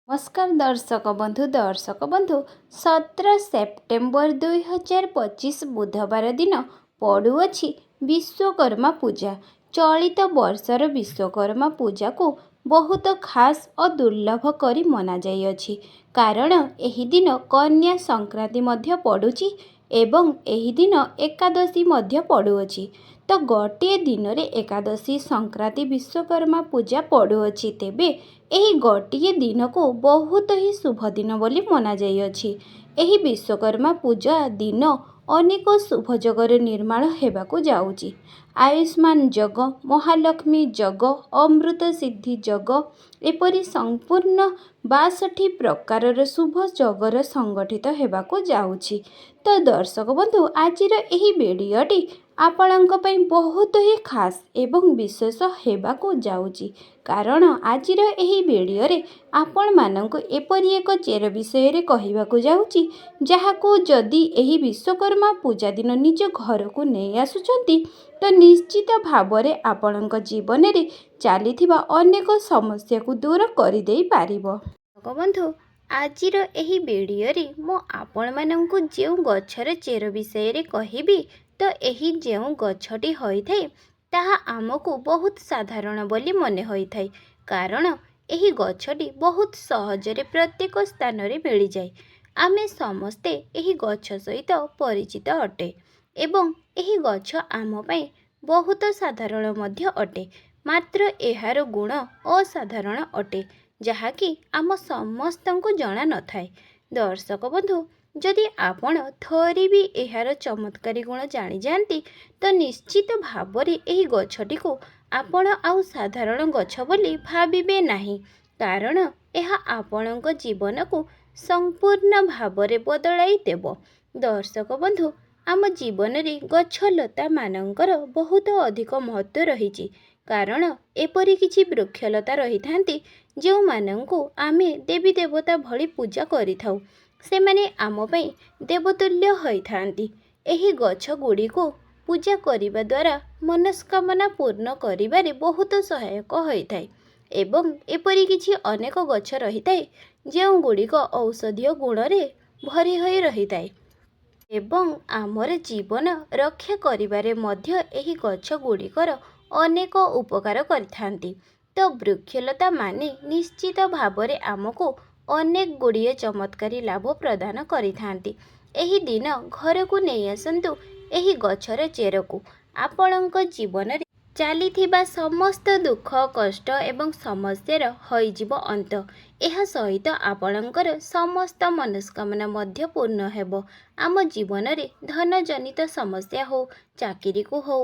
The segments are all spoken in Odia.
नमस्कार दर्शक बंधु 17 सेप्टेम्बर 2025 बुधवार दिन पड़ुअछि विश्वकर्मा पूजा। चलित वर्षर विश्वकर्मा पूजा को बहुत खास और दुर्लभ करी मना जाइअछि कारण एही दिन कन्या संक्रांति मध्य पड़ुछि एवं एही दिन एकादशी मध्य पड़ुअछि। तो गोटे दिन रे एकादशी संक्रांति विश्वकर्मा पूजा पड़ुअछि तेबे ଏହି ଗୋଟିଏ ଦିନକୁ ବହୁତ ହିଁ ଶୁଭ ଦିନ ବୋଲି ମନାଯାଇଅଛି। ଏହି ବିଶ୍ୱକର୍ମା ପୂଜା ଦିନ ଅନେକ ଶୁଭ ଯୋଗର ନିର୍ମାଣ ହେବାକୁ ଯାଉଛି। ଆୟୁଷ୍ମାନ ଯୋଗ, ମହାଲକ୍ଷ୍ମୀ ଯୋଗ, ଅମୃତ ସିଦ୍ଧି ଯୋଗ ଏପରି ସମ୍ପୂର୍ଣ୍ଣ 62 ପ୍ରକାରର ଶୁଭ ଯୋଗର ସଂଗଠିତ ହେବାକୁ ଯାଉଛି। ତ ଦର୍ଶକ ବନ୍ଧୁ ଆଜିର ଏହି ଭିଡ଼ିଓଟି ଆପଣଙ୍କ ପାଇଁ ବହୁତ ହିଁ ଖାସ୍ ଏବଂ ବିଶେଷ ହେବାକୁ ଯାଉଛି କାରଣ ଆଜିର ଏହି ଭିଡ଼ିଓରେ ଆପଣମାନଙ୍କୁ ଏପରି ଏକ ଚେର ବିଷୟରେ କହିବାକୁ ଯାଉଛି ଯାହାକୁ ଯଦି ଏହି ବିଶ୍ୱକର୍ମା ପୂଜା ଦିନ ନିଜ ଘରକୁ ନେଇ ଆସୁଛନ୍ତି ତ ନିଶ୍ଚିତ ଭାବରେ ଆପଣଙ୍କ ଜୀବନରେ ଚାଲିଥିବା ଅନେକ ସମସ୍ୟାକୁ ଦୂର କରିଦେଇ ପାରିବ। ବନ୍ଧୁ ଆଜିର ଏହି ଭିଡ଼ିଓରେ ମୁଁ ଆପଣମାନଙ୍କୁ ଯେଉଁ ଗଛର ଚେର ବିଷୟରେ କହିବି ତ ଏହି ଯେଉଁ ଗଛଟି ହୋଇଥାଏ ତାହା ଆମକୁ ବହୁତ ସାଧାରଣ ବୋଲି ମନେ ହୋଇଥାଏ କାରଣ ଏହି ଗଛଟି ବହୁତ ସହଜରେ ପ୍ରତ୍ୟେକ ସ୍ଥାନରେ ମିଳିଯାଏ। ଆମେ ସମସ୍ତେ ଏହି ଗଛ ସହିତ ପରିଚିତ ଅଟେ ଏବଂ ଏହି ଗଛ ଆମ ପାଇଁ ବହୁତ ସାଧାରଣ ମଧ୍ୟ ଅଟେ, ମାତ୍ର ଏହାର ଗୁଣ ଅସାଧାରଣ ଅଟେ ଯାହାକି ଆମ ସମସ୍ତଙ୍କୁ ଜଣା ନଥାଏ। ଦର୍ଶକ ବନ୍ଧୁ ଯଦି ଆପଣ ଥରେ ବି ଏହାର ଚମତ୍କାରୀ ଗୁଣ ଜାଣିଯାଆନ୍ତି ତ ନିଶ୍ଚିତ ଭାବରେ ଏହି ଗଛଟିକୁ ଆପଣ ଆଉ ସାଧାରଣ ଗଛ ବୋଲି ଭାବିବେ ନାହିଁ କାରଣ ଏହା ଆପଣଙ୍କ ଜୀବନକୁ ସମ୍ପୂର୍ଣ୍ଣ ଭାବରେ ବଦଳାଇ ଦେବ। ଦର୍ଶକ ବନ୍ଧୁ ଆମ ଜୀବନରେ ଗଛଲତା ମାନଙ୍କର ବହୁତ ଅଧିକ ମହତ୍ତ୍ୱ ରହିଛି କାରଣ ଏପରି କିଛି ବୃକ୍ଷଲତା ରହିଥାନ୍ତି ଯେଉଁମାନଙ୍କୁ ଆମେ ଦେବୀ ଦେବତା ଭଳି ପୂଜା କରିଥାଉ। ସେମାନେ ଆମ ପାଇଁ ଦେବତୁଲ୍ୟ ହୋଇଥାନ୍ତି। ଏହି ଗଛ ଗୁଡ଼ିକୁ ପୂଜା କରିବା ଦ୍ୱାରା ମନସ୍କାମନା ପୂର୍ଣ୍ଣ କରିବାରେ ବହୁତ ସହାୟକ ହୋଇଥାଏ ଏବଂ ଏପରି କିଛି ଅନେକ ଗଛ ରହିଥାଏ ଯେଉଁଗୁଡ଼ିକ ଔଷଧୀୟ ଗୁଣରେ ଭରି ହୋଇ ରହିଥାଏ ଏବଂ ଆମର ଜୀବନ ରକ୍ଷା କରିବାରେ ମଧ୍ୟ ଏହି ଗଛ ଗୁଡ଼ିକର ଅନେକ ଉପକାର କରିଥାନ୍ତି। ତ ବୃକ୍ଷଲତା ମାନେ ନିଶ୍ଚିତ ଭାବରେ ଆମକୁ ଅନେକ ଗୁଡ଼ିଏ ଚମତ୍କାରୀ ଲାଭ ପ୍ରଦାନ କରିଥାନ୍ତି। ଏହି ଦିନ ଘରକୁ ନେଇ ଆସନ୍ତୁ ଏହି ଗଛର ଚେରକୁ, ଆପଣଙ୍କ ଜୀବନରେ ଚାଲିଥିବା ସମସ୍ତ ଦୁଃଖ କଷ୍ଟ ଏବଂ ସମସ୍ୟାର ହୋଇଯିବ ଅନ୍ତ। ଏହା ସହିତ ଆପଣଙ୍କର ସମସ୍ତ ମନସ୍କାମନା ମଧ୍ୟ ପୂର୍ଣ୍ଣ ହେବ। ଆମ ଜୀବନରେ ଧନ ଜନିତ ସମସ୍ୟା ହଉ, ଚାକିରିକୁ ହଉ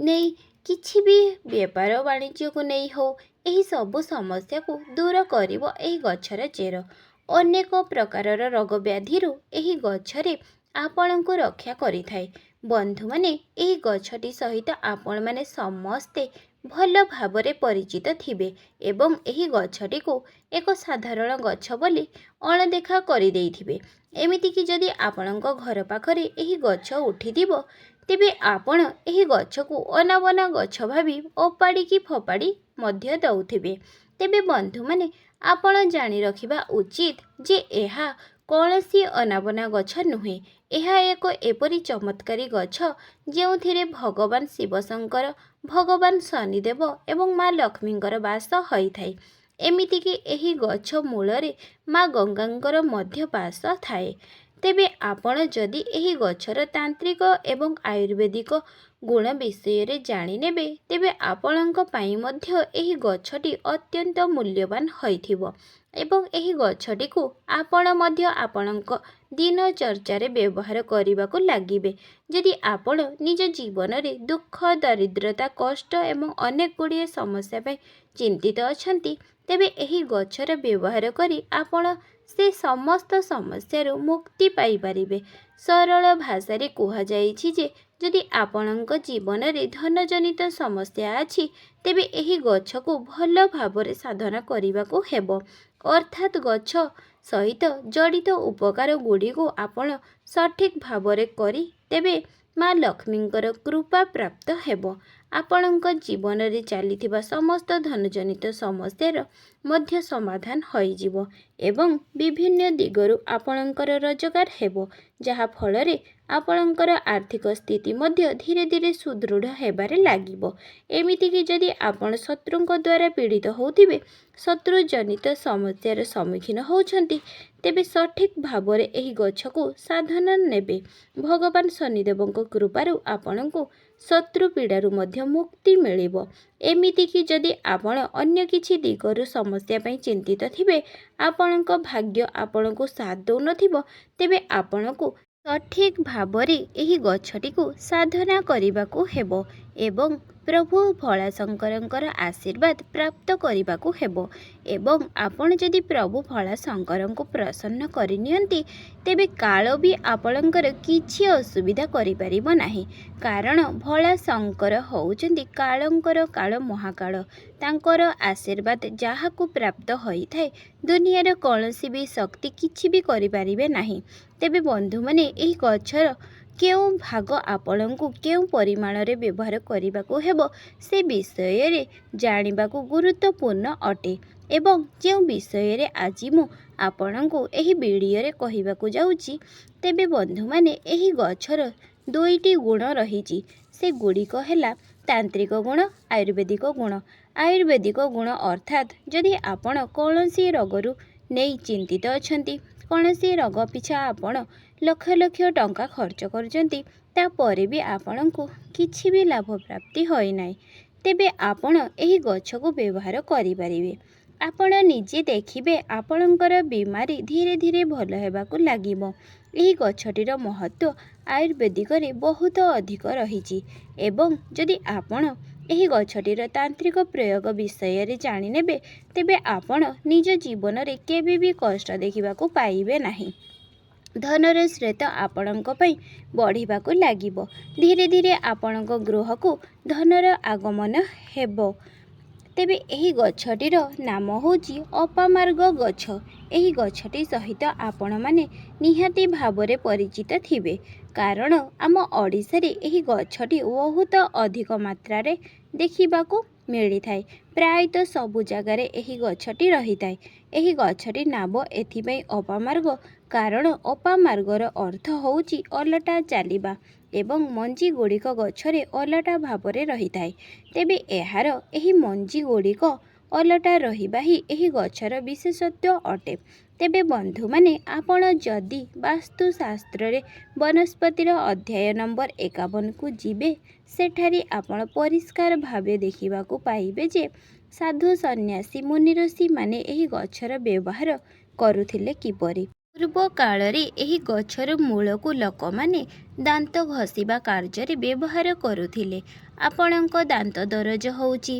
ନେଇ କିଛି ବି ବେପାର ବାଣିଜ୍ୟକୁ ନେଇ ହଉ, ଏହି ସବୁ ସମସ୍ୟାକୁ ଦୂର କରିବ ଏହି ଗଛର ଚେର। ଅନେକ ପ୍ରକାରର ରୋଗ ବ୍ୟାଧିରୁ ଏହି ଗଛରେ ଆପଣଙ୍କୁ ରକ୍ଷା କରିଥାଏ। ବନ୍ଧୁମାନେ ଏହି ଗଛଟି ସହିତ ଆପଣମାନେ ସମସ୍ତେ ଭଲ ଭାବରେ ପରିଚିତ ଥିବେ ଏବଂ ଏହି ଗଛଟିକୁ ଏକ ସାଧାରଣ ଗଛ ବୋଲି ଅଣଦେଖା କରିଦେଇଥିବେ। ଏମିତିକି ଯଦି ଆପଣଙ୍କ ଘର ପାଖରେ ଏହି ଗଛ ଉଠିଥିବ ତେବେ ଆପଣ ଏହି ଗଛକୁ ଅନାବନା ଗଛ ଭାବି ଓପାଡ଼ିକି ଫୋପାଡ଼ି ମଧ୍ୟ ଦେଉଥିବେ। ତେବେ ବନ୍ଧୁମାନେ ଆପଣ ଜାଣି ରଖିବା ଉଚିତ ଯେ ଏହା କୌଣସି ଅନାବନା ଗଛ ନୁହେଁ। ଏହା ଏକ ଏପରି ଚମତ୍କାରୀ ଗଛ ଯେଉଁଥିରେ ଭଗବାନ ଶିବଶଙ୍କର, ଭଗବାନ ଶନିଦେବ ଏବଂ ମା ଲକ୍ଷ୍ମୀଙ୍କର ବାସ ହୋଇଥାଏ। ଏମିତିକି ଏହି ଗଛ ମୂଳରେ ମା ଗଙ୍ଗାଙ୍କର ମଧ୍ୟ ବାସ ଥାଏ। ତେବେ ଆପଣ ଯଦି ଏହି ଗଛର ତାନ୍ତ୍ରିକ ଏବଂ ଆୟୁର୍ବେଦିକ ଗୁଣ ବିଷୟରେ ଜାଣିନେବେ ତେବେ ଆପଣଙ୍କ ପାଇଁ ମଧ୍ୟ ଏହି ଗଛଟି ଅତ୍ୟନ୍ତ ମୂଲ୍ୟବାନ ହୋଇଥିବ ଏବଂ ଏହି ଗଛଟିକୁ ଆପଣ ମଧ୍ୟ ଆପଣଙ୍କ ଦିନଚର୍ଯ୍ୟାରେ ବ୍ୟବହାର କରିବାକୁ ଲାଗିବେ। ଯଦି ଆପଣ ନିଜ ଜୀବନରେ ଦୁଃଖ, ଦରିଦ୍ରତା, କଷ୍ଟ ଏବଂ ଅନେକ ଗୁଡ଼ିଏ ସମସ୍ୟା ପାଇଁ ଚିନ୍ତିତ ଅଛନ୍ତି ତେବେ ଏହି ଗଛର ବ୍ୟବହାର କରି ଆପଣ ସେ ସମସ୍ତ ସମସ୍ୟାରୁ ମୁକ୍ତି ପାଇପାରିବେ। ସରଳ ଭାଷାରେ କୁହାଯାଇଛି ଯେ ଯଦି ଆପଣଙ୍କ ଜୀବନରେ ଧନଜନିତ ସମସ୍ୟା ଅଛି ତେବେ ଏହି ଗଛକୁ ଭଲ ଭାବରେ ସାଧନା କରିବାକୁ ହେବ ଅର୍ଥାତ୍ ଗଛ ସହିତ ଜଡ଼ିତ ଉପକାର ଗୁଡ଼ିକୁ ଆପଣ ସଠିକ୍ ଭାବରେ କରି ତେବେ ମା ଲକ୍ଷ୍ମୀଙ୍କର କୃପା ପ୍ରାପ୍ତ ହେବ। ଆପଣଙ୍କ ଜୀବନରେ ଚାଲିଥିବା ସମସ୍ତ ଧନଜନିତ ସମସ୍ୟାର ମଧ୍ୟ ସମାଧାନ ହୋଇଯିବ ଏବଂ ବିଭିନ୍ନ ଦିଗରୁ ଆପଣଙ୍କର ରୋଜଗାର ହେବ, ଯାହା ଫଳରେ ଆପଣଙ୍କର ଆର୍ଥିକ ସ୍ଥିତି ମଧ୍ୟ ଧୀରେ ଧୀରେ ସୁଦୃଢ଼ ହେବାରେ ଲାଗିବ। ଏମିତିକି ଯଦି ଆପଣ ଶତ୍ରୁଙ୍କ ଦ୍ୱାରା ପୀଡ଼ିତ ହେଉଥିବେ, ଶତ୍ରୁଜନିତ ସମସ୍ୟାର ସମ୍ମୁଖୀନ ହେଉଛନ୍ତି, ତେବେ ସଠିକ୍ ଭାବରେ ଏହି ଗଛକୁ ସାଧନା ନେବେ। ଭଗବାନ ଶନିଦେବଙ୍କ କୃପାରୁ ଆପଣଙ୍କୁ ଶତ୍ରୁ ପୀଡ଼ାରୁ ମଧ୍ୟ ମୁକ୍ତି ମିଳିବ। ଏମିତିକି ଯଦି ଆପଣ ଅନ୍ୟ କିଛି ଦିଗରୁ ସମସ୍ୟା ପାଇଁ ଚିନ୍ତିତ ଥିବେ, ଆପଣଙ୍କ ଭାଗ୍ୟ ଆପଣଙ୍କୁ ସାଥ ଦେଉନଥିବ, ତେବେ ଆପଣଙ୍କୁ ସଠିକ୍ ଭାବରେ ଏହି ଗଛଟିକୁ ସାଧନା କରିବାକୁ ହେବ ଏବଂ ପ୍ରଭୁ ଭୋଳାଶଙ୍କରଙ୍କର ଆଶୀର୍ବାଦ ପ୍ରାପ୍ତ କରିବାକୁ ହେବ। ଏବଂ ଆପଣ ଯଦି ପ୍ରଭୁ ଭୋଳାଶଙ୍କରଙ୍କୁ ପ୍ରସନ୍ନ କରିନିଅନ୍ତି, ତେବେ କାଳ ବି ଆପଣଙ୍କର କିଛି ଅସୁବିଧା କରିପାରିବ ନାହିଁ। କାରଣ ଭୋଳାଶଙ୍କର ହେଉଛନ୍ତି କାଳଙ୍କର କାଳ ମହାକାଳ। ତାଙ୍କର ଆଶୀର୍ବାଦ ଯାହାକୁ ପ୍ରାପ୍ତ ହୋଇଥାଏ, ଦୁନିଆର କୌଣସି ବି ଶକ୍ତି କିଛି ବି କରିପାରିବେ ନାହିଁ। ତେବେ ବନ୍ଧୁମାନେ, ଏହି ଗଛର କେଉଁ ଭାଗ ଆପଣଙ୍କୁ କେଉଁ ପରିମାଣରେ ବ୍ୟବହାର କରିବାକୁ ହେବ, ସେ ବିଷୟରେ ଜାଣିବାକୁ ଗୁରୁତ୍ୱପୂର୍ଣ୍ଣ ଅଟେ ଏବଂ ଯେଉଁ ବିଷୟରେ ଆଜି ମୁଁ ଆପଣଙ୍କୁ ଏହି ଭିଡ଼ିଓରେ କହିବାକୁ ଯାଉଛି, ତେବେ ବନ୍ଧୁମାନେ, ଏହି ଗଛର ଦୁଇଟି ଗୁଣ ରହିଛି। ସେଗୁଡ଼ିକ ହେଲା ତାନ୍ତ୍ରିକ ଗୁଣ, ଆୟୁର୍ବେଦିକ ଗୁଣ। ଆୟୁର୍ବେଦିକ ଗୁଣ ଅର୍ଥାତ୍ ଯଦି ଆପଣ କୌଣସି ରୋଗରୁ ନେଇ ଚିନ୍ତିତ ଅଛନ୍ତି, କୌଣସି ରୋଗ ପିଛା ଆପଣ ଲକ୍ଷ ଲକ୍ଷ ଟଙ୍କା ଖର୍ଚ୍ଚ କରୁଛନ୍ତି, ତାପରେ ବି ଆପଣଙ୍କୁ କିଛି ବି ଲାଭ ପ୍ରାପ୍ତି ହୋଇନାହିଁ, ତେବେ ଆପଣ ଏହି ଗଛକୁ ବ୍ୟବହାର କରିପାରିବେ। ଆପଣ ନିଜେ ଦେଖିବେ ଆପଣଙ୍କର ବିମାରୀ ଧୀରେ ଧୀରେ ଭଲ ହେବାକୁ ଲାଗିବ। ଏହି ଗଛଟିର ମହତ୍ତ୍ୱ ଆୟୁର୍ବେଦିକରେ ବହୁତ ଅଧିକ ରହିଛି ଏବଂ ଯଦି ଆପଣ ଏହି ଗଛଟିର ତାନ୍ତ୍ରିକ ପ୍ରୟୋଗ ବିଷୟରେ ଜାଣିନେବେ, ତେବେ ଆପଣ ନିଜ ଜୀବନରେ କେବେ ବି କଷ୍ଟ ଦେଖିବାକୁ ପାଇବେ ନାହିଁ। ଧନର ସ୍ରୋତ ଆପଣଙ୍କ ପାଇଁ ବଢ଼ିବାକୁ ଲାଗିବ। ଧୀରେ ଧୀରେ ଆପଣଙ୍କ ଗୃହକୁ ଧନର ଆଗମନ ହେବ। ତେବେ ଏହି ଗଛଟିର ନାମ ହେଉଛି ଅପାମାର୍ଗ ଗଛ। ଏହି ଗଛଟି ସହିତ ଆପଣମାନେ ନିହାତି ଭାବରେ ପରିଚିତ ଥିବେ, କାରଣ ଆମ ଓଡ଼ିଶାରେ ଏହି ଗଛଟି ବହୁତ ଅଧିକ ମାତ୍ରାରେ ଦେଖିବାକୁ ମିଳିଥାଏ। ପ୍ରାୟତଃ ସବୁ ଜାଗାରେ ଏହି ଗଛଟି ରହିଥାଏ। ଏହି ଗଛଟି ନାମ ଏଥିପାଇଁ ଅପାମାର୍ଗ, କାରଣ ଅପାମାର୍ଗର ଅର୍ଥ ହେଉଛି ଓଲଟା ଚାଲିବା ଏବଂ ମଞ୍ଜି ଗୁଡ଼ିକ ଗଛରେ ଓଲଟା ଭାବରେ ରହିଥାଏ। ତେବେ ଏହାର ଏହି ମଞ୍ଜି ଗୁଡ଼ିକ ଓଲଟା ରହିବା ହିଁ ଏହି ଗଛର ବିଶେଷତ୍ୱ ଅଟେ। ତେବେ ବନ୍ଧୁମାନେ, ଆପଣ ଯଦି ବାସ୍ତୁଶାସ୍ତ୍ରରେ ବନସ୍ପତିର ଅଧ୍ୟାୟ ନମ୍ବର 51କୁ ଯିବେ, ସେଠାରେ ଆପଣ ପରିଷ୍କାର ଭାବେ ଦେଖିବାକୁ ପାଇବେ ଯେ ସାଧୁ ସନ୍ନ୍ୟାସୀ ମୁନିଋଷିମାନେ ଏହି ଗଛର ବ୍ୟବହାର କରୁଥିଲେ କିପରି। ପୂର୍ବ କାଳରେ ଏହି ଗଛର ମୂଳକୁ ଲୋକମାନେ ଦାନ୍ତ ଘଷିବା କାର୍ଯ୍ୟରେ ବ୍ୟବହାର କରୁଥିଲେ। ଆପଣଙ୍କ ଦାନ୍ତ ଦରଜ ହେଉଛି,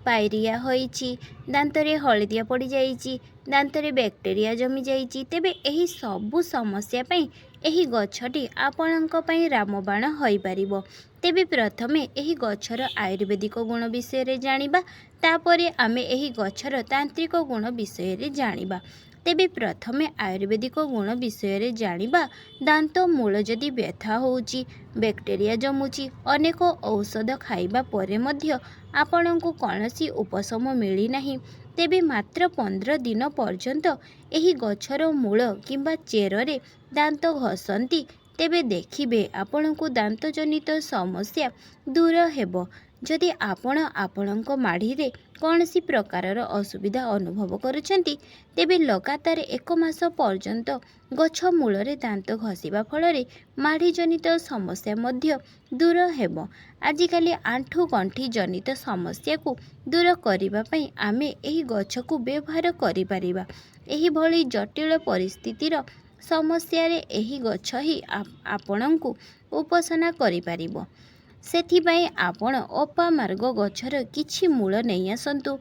ପାଇରିଆ ହୋଇଛି, ଦାନ୍ତରେ ହଳଦିଆ ପଡ଼ିଯାଇଛି, ଦାନ୍ତରେ ବ୍ୟାକ୍ଟେରିଆ ଜମିଯାଇଛି, ତେବେ ଏହି ସବୁ ସମସ୍ୟା ପାଇଁ ଏହି ଗଛଟି ଆପଣଙ୍କ ପାଇଁ ରାମବାଣ ହୋଇପାରିବ। ତେବେ ପ୍ରଥମେ ଏହି ଗଛର ଆୟୁର୍ବେଦିକ ଗୁଣ ବିଷୟରେ ଜାଣିବା, ତାପରେ ଆମେ ଏହି ଗଛର ତାନ୍ତ୍ରିକ ଗୁଣ ବିଷୟରେ ଜାଣିବା। ତେବେ ପ୍ରଥମେ ଆୟୁର୍ବେଦିକ ଗୁଣ ବିଷୟରେ ଜାଣିବା। ଦାନ୍ତ ମୂଳ ଯଦି ବ୍ୟଥା ହେଉଛି, ବ୍ୟାକ୍ଟେରିଆ ଜମୁଛି, ଅନେକ ଔଷଧ ଖାଇବା ପରେ ମଧ୍ୟ ଆପଣଙ୍କୁ କୌଣସି ଉପଶମ ମିଳିନାହିଁ, ତେବେ ମାତ୍ର 15 ଦିନ ପର୍ଯ୍ୟନ୍ତ ଏହି ଗଛର ମୂଳ କିମ୍ବା ଚେରରେ ଦାନ୍ତ ଘଷନ୍ତି, ତେବେ ଦେଖିବେ ଆପଣଙ୍କୁ ଦାନ୍ତଜନିତ ସମସ୍ୟା ଦୂର ହେବ। ଯଦି ଆପଣ ଆପଣଙ୍କ ମାଢ଼ିରେ କୌଣସି ପ୍ରକାରର ଅସୁବିଧା ଅନୁଭବ କରୁଛନ୍ତି, ତେବେ ଲଗାତାର 1 ମାସ ପର୍ଯ୍ୟନ୍ତ ଗଛ ମୂଳରେ ଦାନ୍ତ ଘଷିବା ଫଳରେ ମାଢ଼ିଜନିତ ସମସ୍ୟା ମଧ୍ୟ ଦୂର ହେବ। ଆଜିକାଲି ଆଣ୍ଠୁ ଗଣ୍ଠି ଜନିତ ସମସ୍ୟାକୁ ଦୂର କରିବା ପାଇଁ ଆମେ ଏହି ଗଛକୁ ବ୍ୟବହାର କରିପାରିବା। ଏହିଭଳି ଜଟିଳ ପରିସ୍ଥିତିର ସମସ୍ୟାରେ ଏହି ଗଛ ହିଁ ଆପଣଙ୍କୁ ଉପଶମ କରିପାରିବ। ସେଥିପାଇଁ ଆପଣ ଅପାମାର୍ଗ ଗଛର କିଛି ମୂଳ ନେଇ ଆସନ୍ତୁ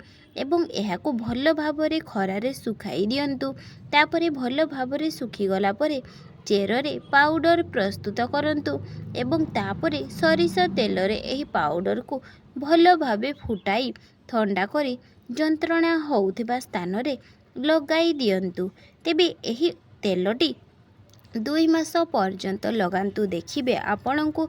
ଏବଂ ଏହାକୁ ଭଲ ଭାବରେ ଖରାରେ ଶୁଖାଇ ଦିଅନ୍ତୁ। ତାପରେ ଭଲ ଭାବରେ ଶୁଖିଗଲା ପରେ ଚେରରେ ପାଉଡ଼ର ପ୍ରସ୍ତୁତ କରନ୍ତୁ ଏବଂ ତାପରେ ସୋରିଷ ତେଲରେ ଏହି ପାଉଡ଼ରକୁ ଭଲ ଭାବେ ଫୁଟାଇ ଥଣ୍ଡା କରି ଯନ୍ତ୍ରଣା ହେଉଥିବା ସ୍ଥାନରେ ଲଗାଇ ଦିଅନ୍ତୁ। ତେବେ ଏହି ତେଲଟି 2 ମାସ ପର୍ଯ୍ୟନ୍ତ ଲଗାନ୍ତୁ, ଦେଖିବେ ଆପଣଙ୍କୁ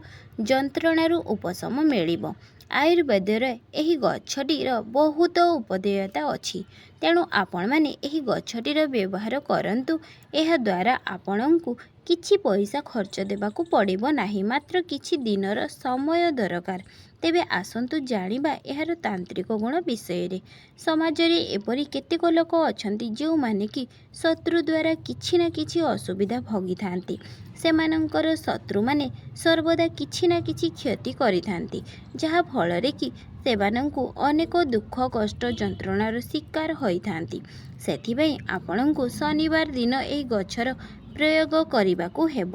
ଯନ୍ତ୍ରଣାରୁ ଉପଶମ ମିଳିବ। ଆୟୁର୍ବେଦର ଏହି ଗଛଟିର ବହୁତ ଉପଦେୟତା ଅଛି। ତେଣୁ ଆପଣମାନେ ଏହି ଗଛଟିର ବ୍ୟବହାର କରନ୍ତୁ। ଏହାଦ୍ୱାରା ଆପଣଙ୍କୁ କିଛି ପଇସା ଖର୍ଚ୍ଚ ଦେବାକୁ ପଡ଼ିବ ନାହିଁ, ମାତ୍ର କିଛି ଦିନର ସମୟ ଦରକାର। ତେବେ ଆସନ୍ତୁ ଜାଣିବା ଏହାର ତାନ୍ତ୍ରିକ ଗୁଣ ବିଷୟରେ। ସମାଜରେ ଏପରି କେତେକ ଲୋକ ଅଛନ୍ତି ଯେଉଁମାନେ କି ଶତ୍ରୁ ଦ୍ୱାରା କିଛି ନା କିଛି ଅସୁବିଧା ଭୋଗିଥାନ୍ତି। ସେମାନଙ୍କର ଶତ୍ରୁମାନେ ସର୍ବଦା କିଛି ନା କିଛି କ୍ଷତି କରିଥାନ୍ତି, ଯାହା ଫଳରେ କି ସେମାନଙ୍କୁ ଅନେକ ଦୁଃଖ କଷ୍ଟ ଯନ୍ତ୍ରଣାର ଶିକାର ହୋଇଥାନ୍ତି। ସେଥିପାଇଁ ଆପଣଙ୍କୁ ଶନିବାର ଦିନ ଏହି ଗଛର ପ୍ରୟୋଗ କରିବାକୁ ହେବ।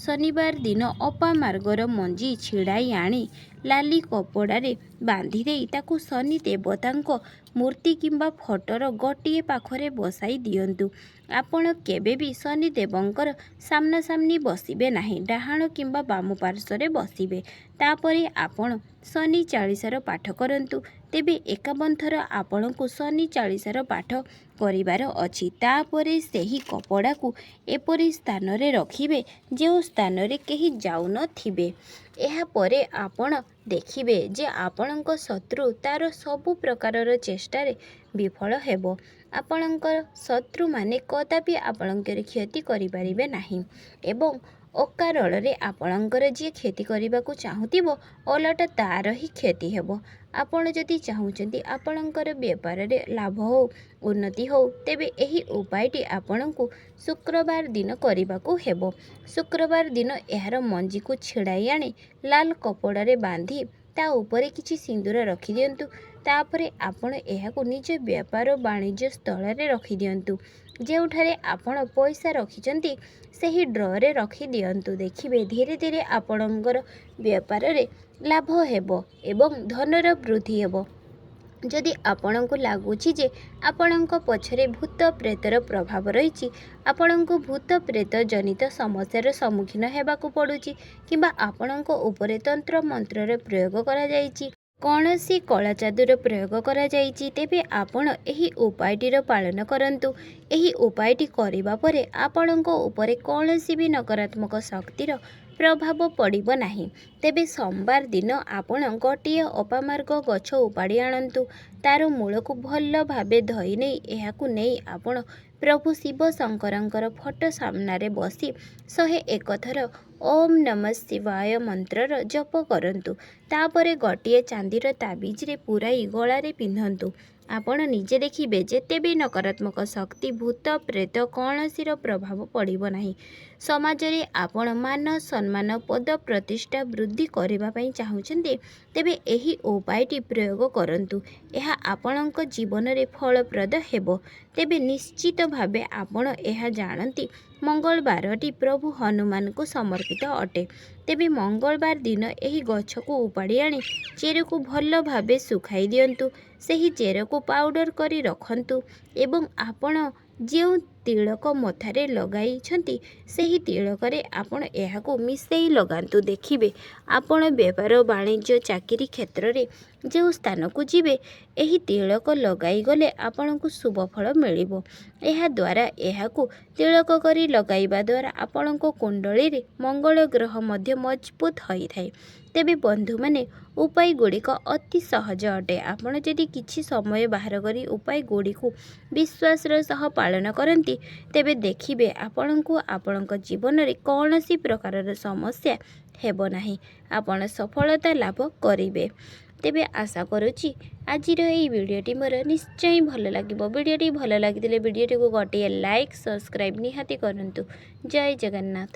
ଶନିବାର ଦିନ ଅପାମାର୍ଗର ମଞ୍ଜି ଛିଡ଼ାଇ ଆଣି ଲାଲି କପଡ଼ାରେ ବାନ୍ଧି ଦେଇ ତାକୁ ଶନି ଦେବତାଙ୍କ ମୂର୍ତ୍ତି କିମ୍ବା ଫଟୋର ଗୋଟିଏ ପାଖରେ ବସାଇ ଦିଅନ୍ତୁ। ଆପଣ କେବେ ବି ଶନି ଦେବଙ୍କର ସାମ୍ନାସାମ୍ନି ବସିବେ ନାହିଁ, ଡାହାଣ କିମ୍ବା ବାମ ପାର୍ଶ୍ୱରେ ବସିବେ। ତାପରେ ଆପଣ ଶନି ଚାଳିଶାର ପାଠ କରନ୍ତୁ। ତେବେ 51 ଥର ଆପଣଙ୍କୁ ଶନି ଚାଳିଶାର ପାଠ କରିବାର ଅଛି। ତାପରେ ସେହି କପଡ଼ାକୁ ଏପରି ସ୍ଥାନରେ ରଖିବେ ଯେଉଁ ସ୍ଥାନରେ କେହି ଯାଉନଥିବେ। ଏହାପରେ ଆପଣ ଦେଖିବେ ଯେ ଆପଣଙ୍କ ଶତ୍ରୁ ତାର ସବୁ ପ୍ରକାରର ଚେଷ୍ଟାରେ ବିଫଳ ହେବ। ଆପଣଙ୍କ ଶତ୍ରୁମାନେ କଦାପି ଆପଣଙ୍କର କ୍ଷତି କରିପାରିବେ ନାହିଁ ଏବଂ ଅକାରଣରେ ଆପଣଙ୍କର ଯିଏ କ୍ଷତି କରିବାକୁ ଚାହୁଁଥିବ ଓଲଟା ତାର ହିଁ କ୍ଷତି ହେବ। ଆପଣ ଯଦି ଚାହୁଁଛନ୍ତି ଆପଣଙ୍କର ବେପାରରେ ଲାଭ ହେଉ, ଉନ୍ନତି ହେଉ, ତେବେ ଏହି ଉପାୟଟି ଆପଣଙ୍କୁ ଶୁକ୍ରବାର ଦିନ କରିବାକୁ ହେବ। ଶୁକ୍ରବାର ଦିନ ଏହାର ମଞ୍ଜିକୁ ଛିଡ଼ାଇ ଆଣି ଲାଲ କପଡ଼ାରେ ବାନ୍ଧି ତା ଉପରେ କିଛି ସିନ୍ଦୁର ରଖିଦିଅନ୍ତୁ। ତାପରେ ଆପଣ ଏହାକୁ ନିଜ ବେପାର ବାଣିଜ୍ୟ ସ୍ଥଳରେ ରଖିଦିଅନ୍ତୁ। ଯେଉଁଠାରେ ଆପଣ ପଇସା ରଖିଛନ୍ତି ସେହି ଡ୍ରରେ ରଖିଦିଅନ୍ତୁ। ଦେଖିବେ ଧୀରେ ଧୀରେ ଆପଣଙ୍କର ବେପାରରେ ଲାଭ ହେବ ଏବଂ ଧନର ବୃଦ୍ଧି ହେବ। ଯଦି ଆପଣଙ୍କୁ ଲାଗୁଛି ଯେ ଆପଣଙ୍କ ପଛରେ ଭୂତ ପ୍ରେତର ପ୍ରଭାବ ରହିଛି, ଆପଣଙ୍କୁ ଭୂତ ପ୍ରେତ ଜନିତ ସମସ୍ୟାର ସମ୍ମୁଖୀନ ହେବାକୁ ପଡ଼ୁଛି କିମ୍ବା ଆପଣଙ୍କ ଉପରେ ତନ୍ତ୍ର ମନ୍ତ୍ରର ପ୍ରୟୋଗ କରାଯାଇଛି, କୌଣସି କଳା ଯାଦୁର ପ୍ରୟୋଗ କରାଯାଇଛି, ତେବେ ଆପଣ ଏହି ଉପାୟଟିର ପାଳନ କରନ୍ତୁ। ଏହି ଉପାୟଟି କରିବା ପରେ ଆପଣଙ୍କ ଉପରେ କୌଣସି ବି ନକାରାତ୍ମକ ଶକ୍ତିର ପ୍ରଭାବ ପଡ଼ିବ ନାହିଁ। ତେବେ ସୋମବାର ଦିନ ଆପଣ ଗୋଟିଏ ଅପାମାର୍ଗ ଗଛ ଉପାଡ଼ି ଆଣନ୍ତୁ। ତାର ମୂଳକୁ ଭଲ ଭାବେ ଧୋଇ ନେଇ ଏହାକୁ ନେଇ ଆପଣ ପ୍ରଭୁ ଶିବ ଶଙ୍କରଙ୍କର ଫଟୋ ସାମ୍ନାରେ ବସି 101 ଥର ଓମ୍ ନମଃ ଶିବାୟ ମନ୍ତ୍ରର ଜପ କରନ୍ତୁ। ତାପରେ ଗୋଟିଏ ଚାନ୍ଦିର ତାବିଜରେ ପୂରାଇ ଗଳାରେ ପିନ୍ଧନ୍ତୁ। ଆପଣ ନିଜେ ଦେଖିବେ ଯେତେ ବି ନକାରାତ୍ମକ ଶକ୍ତି, ଭୂତ ପ୍ରେତ କୌଣସିର ପ୍ରଭାବ ପଡ଼ିବ ନାହିଁ। ସମାଜରେ ଆପଣ ମାନ ସମ୍ମାନ ପଦ ପ୍ରତିଷ୍ଠା ବୃଦ୍ଧି କରିବା ପାଇଁ ଚାହୁଁଛନ୍ତି, ତେବେ ଏହି ଉପାୟଟି ପ୍ରୟୋଗ କରନ୍ତୁ। ଏହା ଆପଣଙ୍କ ଜୀବନରେ ଫଳପ୍ରଦ ହେବ। ତେବେ ନିଶ୍ଚିତ ଭାବେ ଆପଣ ଏହା ଜାଣନ୍ତି ମଙ୍ଗଳବାରଟି ପ୍ରଭୁ ହନୁମାନଙ୍କୁ ସମର୍ପିତ ଅଟେ। ତେବେ ମଙ୍ଗଳବାର ଦିନ ଏହି ଗଛକୁ ଉପାଡ଼ି ଆଣି ଚେରକୁ ଭଲ ଭାବେ ଶୁଖାଇ ଦିଅନ୍ତୁ। ସେହି ଚେରକୁ ପାଉଡର କରି ରଖନ୍ତୁ ଏବଂ ଆପଣ ଯେଉଁ ତିଳକ ମଥାରେ ଲଗାଇଛନ୍ତି ସେହି ତିଳକରେ ଆପଣ ଏହାକୁ ମିଶାଇ ଲଗାନ୍ତୁ। ଦେଖିବେ ଆପଣ ବେପାର ବାଣିଜ୍ୟ ଚାକିରି କ୍ଷେତ୍ରରେ ଯେଉଁ ସ୍ଥାନକୁ ଯିବେ ଏହି ତିଳକ ଲଗାଇଗଲେ ଆପଣଙ୍କୁ ଶୁଭ ଫଳ ମିଳିବ। ଏହାଦ୍ୱାରା ଏହାକୁ ତିଳକ କରି ଲଗାଇବା ଦ୍ୱାରା ଆପଣଙ୍କ କୁଣ୍ଡଳୀରେ ମଙ୍ଗଳ ଗ୍ରହ ମଧ୍ୟ ମଜବୁତ ହୋଇଥାଏ। ତେବେ ବନ୍ଧୁମାନେ ଉପାୟ ଗୁଡ଼ିକ ଅତି ସହଜ ଅଟେ। ଆପଣ ଯଦି କିଛି ସମୟ ବାହାର କରି ଉପାୟ ଗୁଡ଼ିକୁ ବିଶ୍ୱାସର ସହ ପାଳନ କରନ୍ତି, ତେବେ ଦେଖିବେ ଆପଣଙ୍କୁ ଆପଣଙ୍କ ଜୀବନରେ କୌଣସି ପ୍ରକାରର ସମସ୍ୟା ହେବ ନାହିଁ। ଆପଣ ସଫଳତା ଲାଭ କରିବେ। ତେବେ ଆଶା କରୁଛି ଆଜିର ଏହି ଭିଡ଼ିଓଟି ମୋର ନିଶ୍ଚୟ ଭଲ ଲାଗିବ। ଭିଡ଼ିଓଟି ଭଲ ଲାଗିଥିଲେ ଭିଡ଼ିଓଟିକୁ ଗୋଟିଏ ଲାଇକ୍, ସବସ୍କ୍ରାଇବ୍ ନିହାତି କରନ୍ତୁ। ଜୟ ଜଗନ୍ନାଥ।